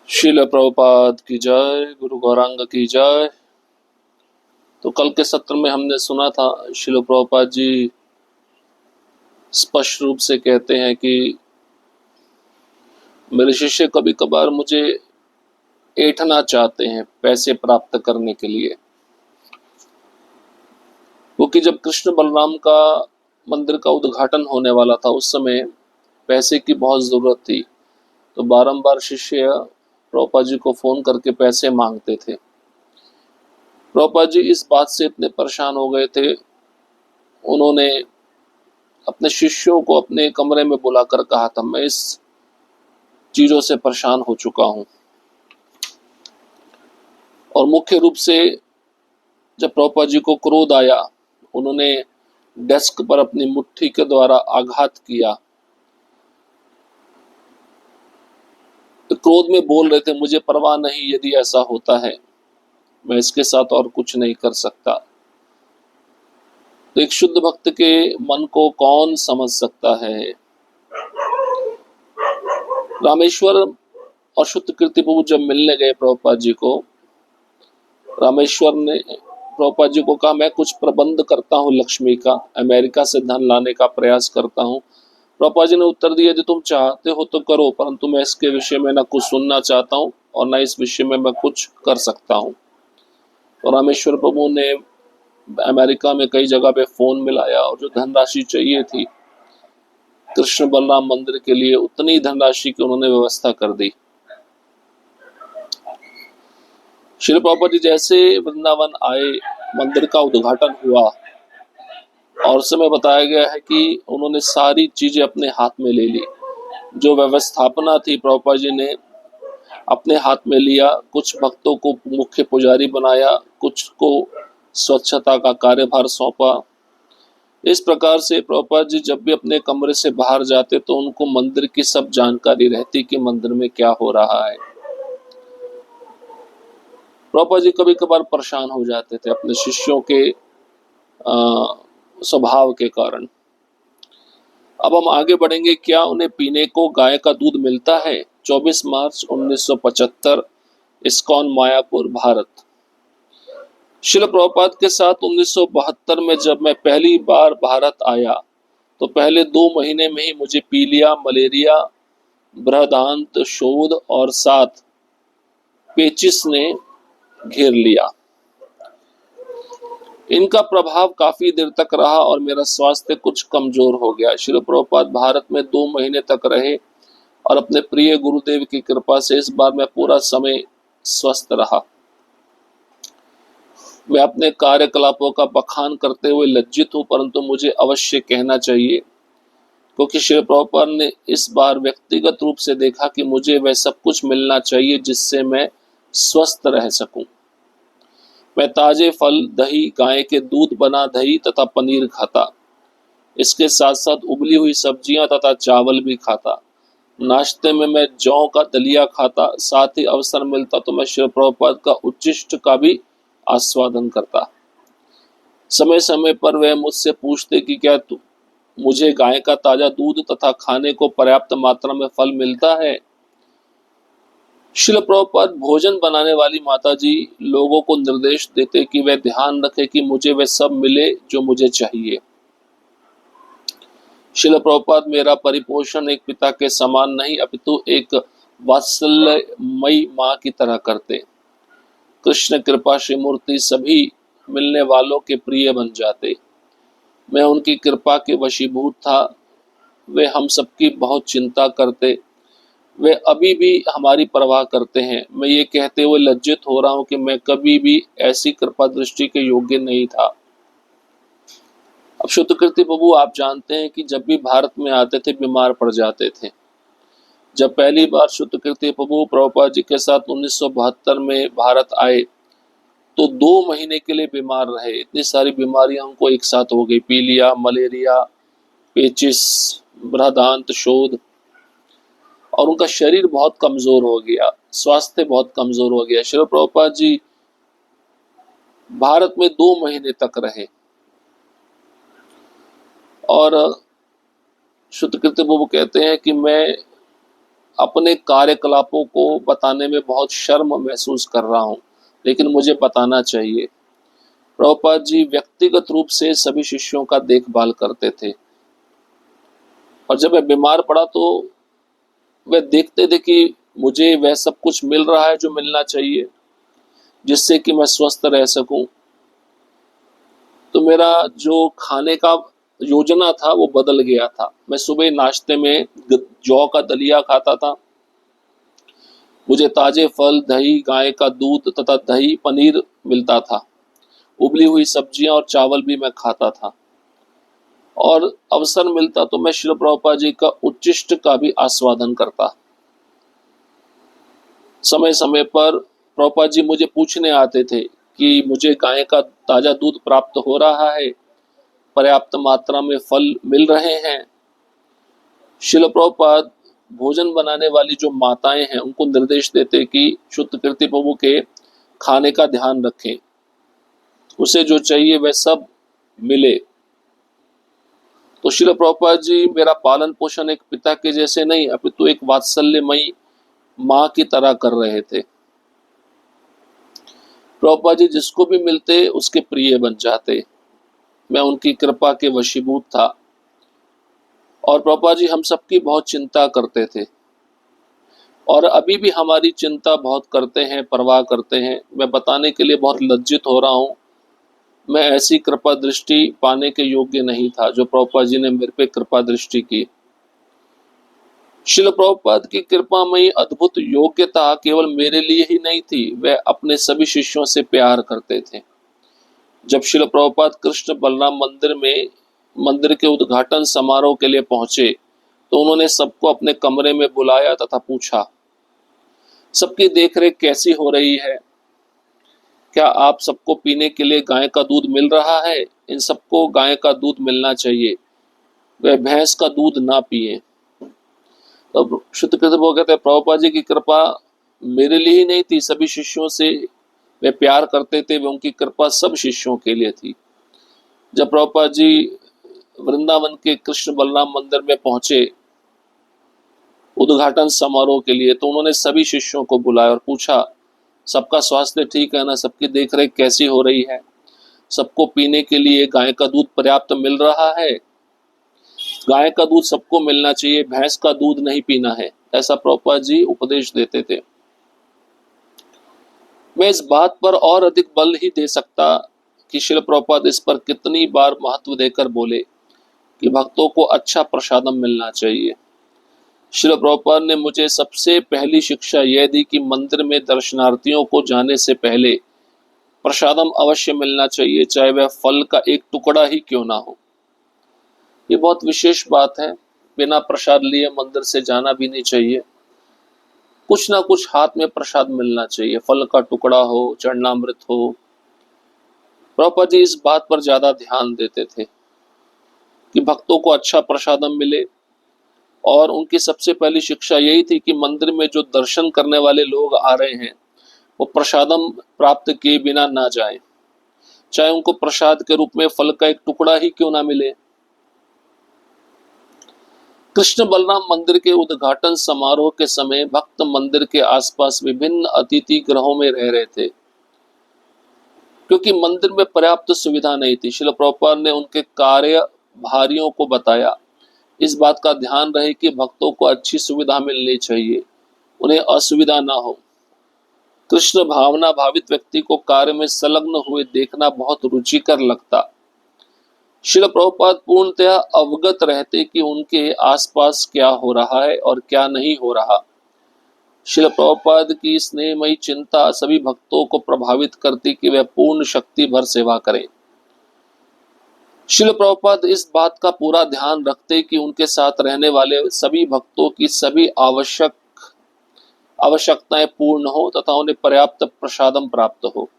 शील प्रभुपाद की जय, गुरु गौरांग की जय। तो कल के सत्र में हमने सुना था शील प्रभुपाद जी स्पष्ट रूप से कहते हैं कि मेरे शिष्य कभी कभार मुझे ऐंठना चाहते हैं पैसे प्राप्त करने के लिए, क्योंकि जब कृष्ण बलराम का मंदिर का उद्घाटन होने वाला था उस समय पैसे की बहुत जरूरत थी। तो बारंबार शिष्य प्रभुपाद जी को फोन करके पैसे मांगते थे। प्रभुपाद जी इस बात से इतने परेशान हो गए थे, उन्होंने अपने शिष्यों को अपने कमरे में बुलाकर कहा था, मैं इस चीजों से परेशान हो चुका हूं। और मुख्य रूप से जब प्रभुपाद जी को क्रोध आया, उन्होंने डेस्क पर अपनी मुट्ठी के द्वारा आघात किया। क्रोध में बोल रहे थे, मुझे परवाह नहीं, यदि ऐसा होता है मैं इसके साथ और कुछ नहीं कर सकता। तो एक शुद्ध भक्त के मन को कौन समझ सकता है। रामेश्वर और शुद्ध कीर्ति प्रभु जब मिलने गए प्रभुपाद जी को, रामेश्वर ने प्रभुपाद जी को कहा, मैं कुछ प्रबंध करता हूँ लक्ष्मी का, अमेरिका से धन लाने का प्रयास करता हूँ। प्रभुपाद जी ने उत्तर दिया, यदि तुम चाहते हो तो करो, परंतु मैं इसके विषय में ना कुछ सुनना चाहता हूँ और ना इस विषय में मैं कुछ कर सकता हूँ। तो रामेश्वर प्रभु ने अमेरिका में कई जगह पे फोन मिलाया और जो धनराशि चाहिए थी कृष्ण बलराम मंदिर के लिए, उतनी धनराशि की उन्होंने व्यवस्था कर दी। श्री प्रभुपाद जी जैसे वृंदावन आए, मंदिर का उद्घाटन हुआ और समय बताया गया है कि उन्होंने सारी चीजें अपने हाथ में ले ली। जो व्यवस्थापना थी प्रभुपाद जी ने अपने हाथ में लिया। कुछ भक्तों को मुख्य पुजारी बनाया, कुछ को स्वच्छता का कार्यभार सौंपा। इस प्रकार से प्रभुपाद जी जब भी अपने कमरे से बाहर जाते तो उनको मंदिर की सब जानकारी रहती कि मंदिर में क्या हो रहा है। प्रभुपाद जी कभी कभार परेशान हो जाते थे अपने शिष्यों के स्वभाव के कारण। अब हम आगे बढ़ेंगे। क्या उन्हें पीने को गाय का दूध मिलता है? 24 मार्च 1975, इस्कॉन मायापुर, भारत। शिल प्रभुपाद के साथ 1972 में जब मैं पहली बार भारत आया तो पहले 2 महीने में ही मुझे पीलिया, मलेरिया, बृहदान्त, शोध और साथ पेचिस ने घेर लिया। इनका प्रभाव काफी देर तक रहा और मेरा स्वास्थ्य कुछ कमजोर हो गया। श्री प्रभुपाद भारत में 2 महीने तक रहे और अपने प्रिय गुरुदेव की कृपा से इस बार मैं पूरा समय स्वस्थ रहा। मैं अपने कार्यकलापों का बखान करते हुए लज्जित हूं, परंतु मुझे अवश्य कहना चाहिए, क्योंकि श्री प्रभुपाद ने इस बार व्यक्तिगत रूप से देखा कि मुझे वह सब कुछ मिलना चाहिए जिससे मैं स्वस्थ रह सकूं। मैं ताजे फल, दही, गाय के दूध बना दही तथा पनीर खाता। इसके साथ साथ उबली हुई सब्जियां तथा चावल भी खाता। नाश्ते में मैं जौ का दलिया खाता। साथ ही अवसर मिलता तो मैं श्री प्रभुपाद का उच्छिष्ट का भी आस्वादन करता। समय समय पर वह मुझसे पूछते कि क्या मुझे गाय का ताजा दूध तथा खाने को पर्याप्त मात्रा में फल मिलता है। श्रील प्रभुपाद भोजन बनाने वाली माता जी लोगों को निर्देश देते कि वह ध्यान रखे कि मुझे वह सब मिले जो मुझे चाहिए। श्रील प्रभुपाद मेरा परिपोषण एक पिता के समान नहीं अपितु एक वात्सल्यमयी माँ की तरह करते। कृष्ण कृपा श्री मूर्ति सभी मिलने वालों के प्रिय बन जाते। मैं उनकी कृपा के वशीभूत था। वे हम सबकी बहुत चिंता करते। वे अभी भी हमारी परवाह करते हैं। मैं ये कहते हुए लज्जित हो रहा हूं कि मैं कभी भी ऐसी कृपा दृष्टि के योग्य नहीं था। अब शुद्ध कीर्ति प्रभु आप जानते हैं कि जब भी भारत में आते थे बीमार पड़ जाते थे। जब पहली बार शुद्ध कीर्ति प्रभु प्रभुपाद जी के साथ 1972 में भारत आए तो 2 महीने के लिए बीमार रहे। इतनी सारी बीमारियां उनको एक साथ हो गई, पीलिया, मलेरिया, पेचिस, बृहदान्त, शोध, और उनका शरीर बहुत कमजोर हो गया, स्वास्थ्य बहुत कमजोर हो गया। श्री प्रभुपाद जी भारत में 2 महीने तक रहे और शुद्ध कीर्ति प्रभु कहते हैं कि मैं अपने कार्यकलापों को बताने में बहुत शर्म महसूस कर रहा हूँ, लेकिन मुझे बताना चाहिए। प्रभुपाद जी व्यक्तिगत रूप से सभी शिष्यों का देखभाल करते थे, और जब मैं बीमार पड़ा तो वे देखते थे कि मुझे वह सब कुछ मिल रहा है जो मिलना चाहिए, जिससे कि मैं स्वस्थ रह सकूं। तो मेरा जो खाने का योजना था वो बदल गया था। मैं सुबह नाश्ते में जौ का दलिया खाता था। मुझे ताजे फल, दही, गाय का दूध तथा दही पनीर मिलता था। उबली हुई सब्जियां और चावल भी मैं खाता था, और अवसर मिलता तो मैं श्री प्रभुपाद जी का उच्चिष्ट का भी आस्वादन करता। समय समय पर प्रभुपाद जी मुझे पूछने आते थे कि मुझे गाय का ताजा दूध प्राप्त हो रहा है, पर्याप्त मात्रा में फल मिल रहे हैं। शिल प्रभुपाद भोजन बनाने वाली जो माताएं हैं उनको निर्देश देते कि शुद्ध कीर्ति प्रभु के खाने का ध्यान रखें, उसे जो चाहिए वह सब मिले। तो शिल प्रभुपाद जी मेरा पालन पोषण एक पिता के जैसे नहीं, अपितु एक वात्सल्यमयी माँ की तरह कर रहे थे। प्रभुपाद जी जिसको भी मिलते उसके प्रिय बन जाते। मैं उनकी कृपा के वशीभूत था, और प्रभुपाद जी हम सबकी बहुत चिंता करते थे, और अभी भी हमारी चिंता बहुत करते हैं, परवाह करते हैं। मैं बताने के लिए बहुत लज्जित हो रहा हूँ। मैं ऐसी कृपा दृष्टि पाने के योग्य नहीं था जो प्रभुपाद जी ने मेरे पे कृपा दृष्टि की। शिल प्रभुपाद की कृपामयी अद्भुत योग्यता केवल मेरे लिए ही नहीं थी, वह अपने सभी शिष्यों से प्यार करते थे। जब शिल प्रभुपाद कृष्ण बलराम मंदिर के उद्घाटन समारोह के लिए पहुंचे तो उन्होंने सबको अपने कमरे में बुलाया तथा पूछा, सबकी देखरेख कैसी हो रही है? क्या आप सबको पीने के लिए गाय का दूध मिल रहा है? इन सबको गाय का दूध मिलना चाहिए, वह भैंस का दूध ना पिए। तो शुद्ध कृष्ण वो कहते हैं प्रभुपाद जी की कृपा मेरे लिए ही नहीं थी, सभी शिष्यों से वे प्यार करते थे, वे उनकी कृपा सब शिष्यों के लिए थी। जब प्रभुपाद जी वृंदावन के कृष्ण बलराम मंदिर में पहुंचे उद्घाटन समारोह के लिए, तो उन्होंने सभी शिष्यों को बुलाया और पूछा, सबका स्वास्थ्य ठीक है ना? सबकी देखरेख कैसी हो रही है? सबको पीने के लिए गाय का दूध पर्याप्त मिल रहा है? गाय का दूध सबको मिलना चाहिए, भैंस का दूध नहीं पीना है, ऐसा प्रभुपाद जी उपदेश देते थे। मैं इस बात पर और अधिक बल ही दे सकता कि श्रील प्रभुपाद इस पर कितनी बार महत्व देकर बोले कि भक्तों को अच्छा प्रसादम मिलना चाहिए। श्रील प्रभुपाद ने मुझे सबसे पहली शिक्षा यह दी कि मंदिर में दर्शनार्थियों को जाने से पहले प्रसादम अवश्य मिलना चाहिए, चाहे वह फल का एक टुकड़ा ही क्यों ना हो। ये बहुत विशेष बात है। बिना प्रसाद लिए मंदिर से जाना भी नहीं चाहिए। कुछ ना कुछ हाथ में प्रसाद मिलना चाहिए, फल का टुकड़ा हो, चरणामृत हो। प्रभुपाद जी इस बात पर ज्यादा ध्यान देते थे कि भक्तों को अच्छा प्रसादम मिले, और उनकी सबसे पहली शिक्षा यही थी कि मंदिर में जो दर्शन करने वाले लोग आ रहे हैं वो प्रसादम प्राप्त किए बिना ना जाएं, चाहे उनको प्रसाद के रूप में फल का एक टुकड़ा ही क्यों ना मिले। कृष्ण बलराम मंदिर के उद्घाटन समारोह के समय भक्त मंदिर के आसपास विभिन्न अतिथि गृहों में रह रहे थे, क्योंकि मंदिर में पर्याप्त सुविधा नहीं थी। श्रील प्रभुपाद ने उनके कार्यभारियों को बताया, इस बात का ध्यान रहे कि भक्तों को अच्छी सुविधा मिलनी चाहिए, उन्हें असुविधा ना हो। कृष्ण भावना भावित व्यक्ति को कार्य में संलग्न हुए देखना बहुत रुचिकर लगता। श्रील प्रभुपाद पूर्णतया अवगत रहते कि उनके आसपास क्या हो रहा है और क्या नहीं हो रहा। श्रील प्रभुपाद की स्नेहमयी चिंता सभी भक्तों को प्रभावित करती कि वह पूर्ण शक्ति भर सेवा करें। श्रील प्रभुपाद इस बात का पूरा ध्यान रखते कि उनके साथ रहने वाले सभी भक्तों की सभी आवश्यकताएं पूर्ण हो तथा उन्हें पर्याप्त प्रसादम प्राप्त हो।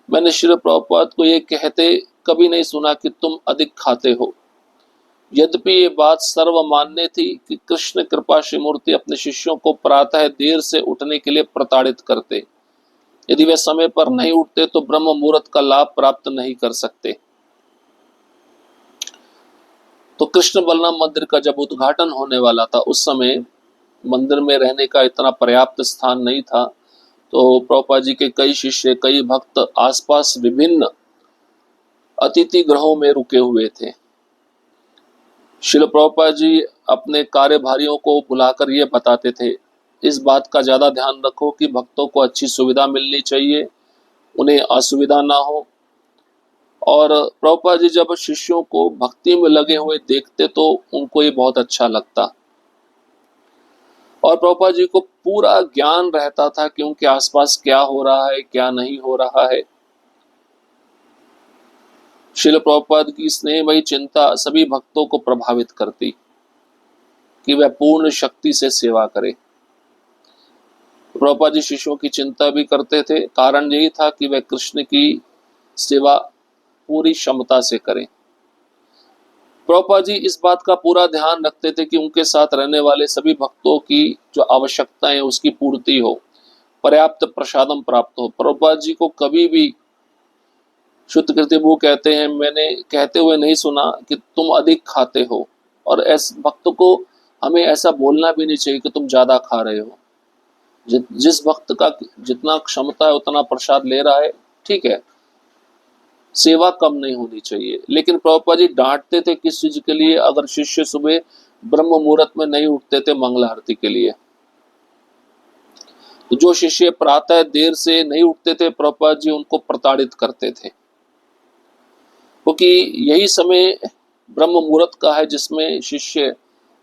मैंने श्रील प्रभुपाद को यह कहते कभी नहीं सुना कि तुम अधिक खाते हो। यद्यपि ये बात सर्वमान्य थी कि कृष्ण कृपा श्रीमूर्ति अपने शिष्यों को प्रातः देर से उठने के लिए प्रताड़ित करते। यदि वे समय पर नहीं उठते तो ब्रह्म मुहूर्त का लाभ प्राप्त नहीं कर सकते। तो कृष्ण बलराम मंदिर का जब उद्घाटन होने वाला था, उस समय मंदिर में रहने का इतना पर्याप्त स्थान नहीं था, तो प्रभुपाद जी के कई शिष्य, कई भक्त आसपास विभिन्न अतिथि गृहों में रुके हुए थे। श्रील प्रभुपाद जी अपने कार्यभारियों को बुलाकर ये बताते थे, इस बात का ज़्यादा ध्यान रखो कि भक्तों को अच्छी सुविधा मिलनी चाहिए, उन्हें असुविधा ना हो। और प्रभुपाद जी जब शिष्यों को भक्ति में लगे हुए देखते तो उनको ये बहुत अच्छा लगता, और प्रभुपाद जी को पूरा ज्ञान रहता था कि उनके आसपास क्या हो रहा है, क्या नहीं हो रहा है। श्रील प्रभुपाद की स्नेहमयी चिंता सभी भक्तों को प्रभावित करती कि वह पूर्ण शक्ति से सेवा करे। प्रभुपाद जी शिष्यों की चिंता भी करते थे, कारण यही था कि वह कृष्ण की सेवा पूरी क्षमता से करें। प्रभुपाद जी इस बात का पूरा ध्यान रखते थे कि उनके साथ रहने वाले सभी भक्तों की जो आवश्यकताएं उसकी पूर्ति हो, पर्याप्त प्रसादम प्राप्त हो। प्रभुपाद जी को कभी भी शुद्ध कीर्ति वो कहते हैं, मैंने कहते हुए नहीं सुना कि तुम अधिक खाते हो, और ऐसे भक्त को हमें ऐसा बोलना भी नहीं चाहिए कि तुम ज्यादा खा रहे हो। जिस भक्त का जितना क्षमता है उतना प्रसाद ले रहा है, ठीक है, सेवा कम नहीं होनी चाहिए। लेकिन प्रभुपाद जी डांटते थे किस चीज के लिए? अगर शिष्य सुबह ब्रह्म मुहूर्त में नहीं उठते थे मंगल आरती के लिए, तो जो शिष्य प्रातः देर से नहीं उठते थे प्रभुपाद जी उनको प्रताड़ित करते थे, क्योंकि यही समय ब्रह्म मुहूर्त का है जिसमें शिष्य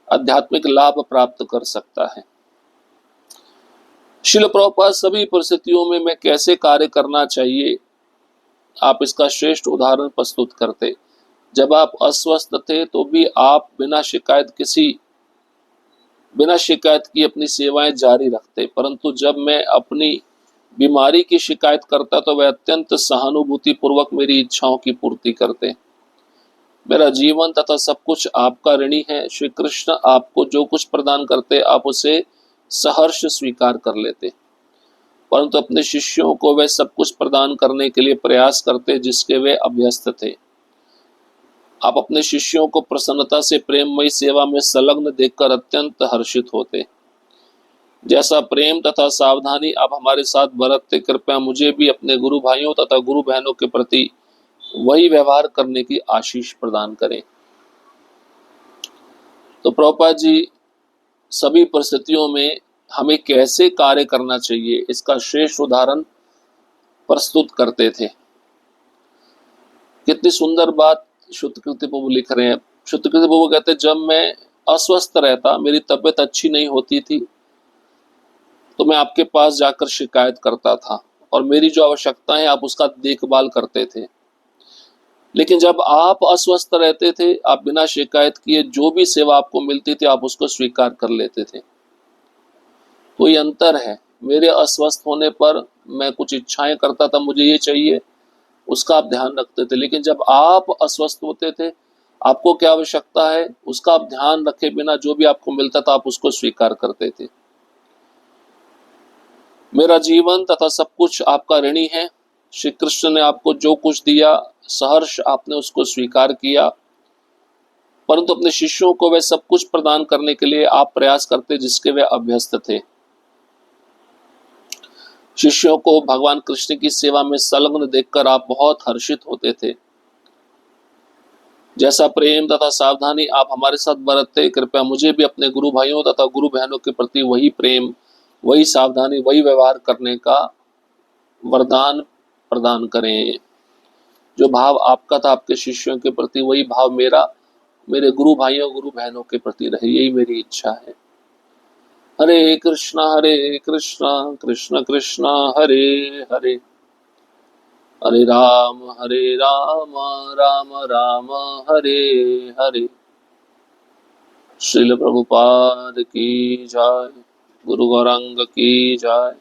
आध्यात्मिक लाभ प्राप्त कर सकता है। श्रील प्रभुपाद सभी परिस्थितियों में मैं कैसे कार्य करना चाहिए, आप इसका श्रेष्ठ उदाहरण प्रस्तुत करते। जब आप अस्वस्थ थे तो भी आप बिना शिकायत की अपनी सेवाएं जारी रखते, परंतु जब मैं अपनी बीमारी की शिकायत करता तो वह अत्यंत सहानुभूति पूर्वक मेरी इच्छाओं की पूर्ति करते। मेरा जीवन तथा सब कुछ आपका ऋणी है। श्री कृष्ण आपको जो कुछ प्रदान करते आप उसे सहर्ष स्वीकार कर लेते, परंतु अपने शिष्यों को वे सब कुछ प्रदान करने के लिए प्रयास करते जिसके वे अभ्यस्त थे। आप अपने शिष्यों को प्रसन्नता से प्रेममयी सेवा में संलग्न देखकर अत्यंत हर्षित होते। जैसा प्रेम तथा सावधानी आप हमारे साथ बरतते, कृपया मुझे भी अपने गुरु भाइयों तथा गुरु बहनों के प्रति वही व्यवहार करने की आशीष प्रदान करें। तो प्रभुपाद जी सभी परिस्थितियों में हमें कैसे कार्य करना चाहिए इसका श्रेष्ठ उदाहरण प्रस्तुत करते थे। कितनी सुंदर बात शुद्ध कीर्ति प्रभु लिख रहे हैं। शुद्ध कीर्ति प्रभु कहते, जब मैं अस्वस्थ रहता, मेरी तबीयत अच्छी नहीं होती थी, तो मैं आपके पास जाकर शिकायत करता था और मेरी जो आवश्यकता है आप उसका देखभाल करते थे। लेकिन जब आप अस्वस्थ रहते थे, आप बिना शिकायत किए जो भी सेवा आपको मिलती थी आप उसको स्वीकार कर लेते थे। तो ये अंतर है। मेरे अस्वस्थ होने पर मैं कुछ इच्छाएं करता था, मुझे ये चाहिए, उसका आप ध्यान रखते थे। लेकिन जब आप अस्वस्थ होते थे, आपको क्या आवश्यकता है उसका आप ध्यान रखे बिना जो भी आपको मिलता था आप उसको स्वीकार करते थे। मेरा जीवन तथा सब कुछ आपका ऋणी है। श्री कृष्ण ने आपको जो कुछ दिया सहर्ष आपने उसको स्वीकार किया, परंतु अपने शिष्यों को वह सब कुछ प्रदान करने के लिए आप प्रयास करते जिसके वे अभ्यस्त थे। शिष्यों को भगवान कृष्ण की सेवा में संलग्न देखकर आप बहुत हर्षित होते थे। जैसा प्रेम तथा सावधानी आप हमारे साथ बरतते, कृपया मुझे भी अपने गुरु भाइयों तथा गुरु बहनों के प्रति वही प्रेम, वही सावधानी, वही व्यवहार करने का वरदान प्रदान करें। जो भाव आपका था आपके शिष्यों के प्रति, वही भाव मेरे गुरु भाइयों गुरु बहनों के प्रति रहे, यही मेरी इच्छा है। हरे कृष्णा कृष्ण कृष्ण हरे हरे, हरे राम राम राम हरे हरे। श्रील प्रभुपाद की जय, गुरु गौरांग की जय।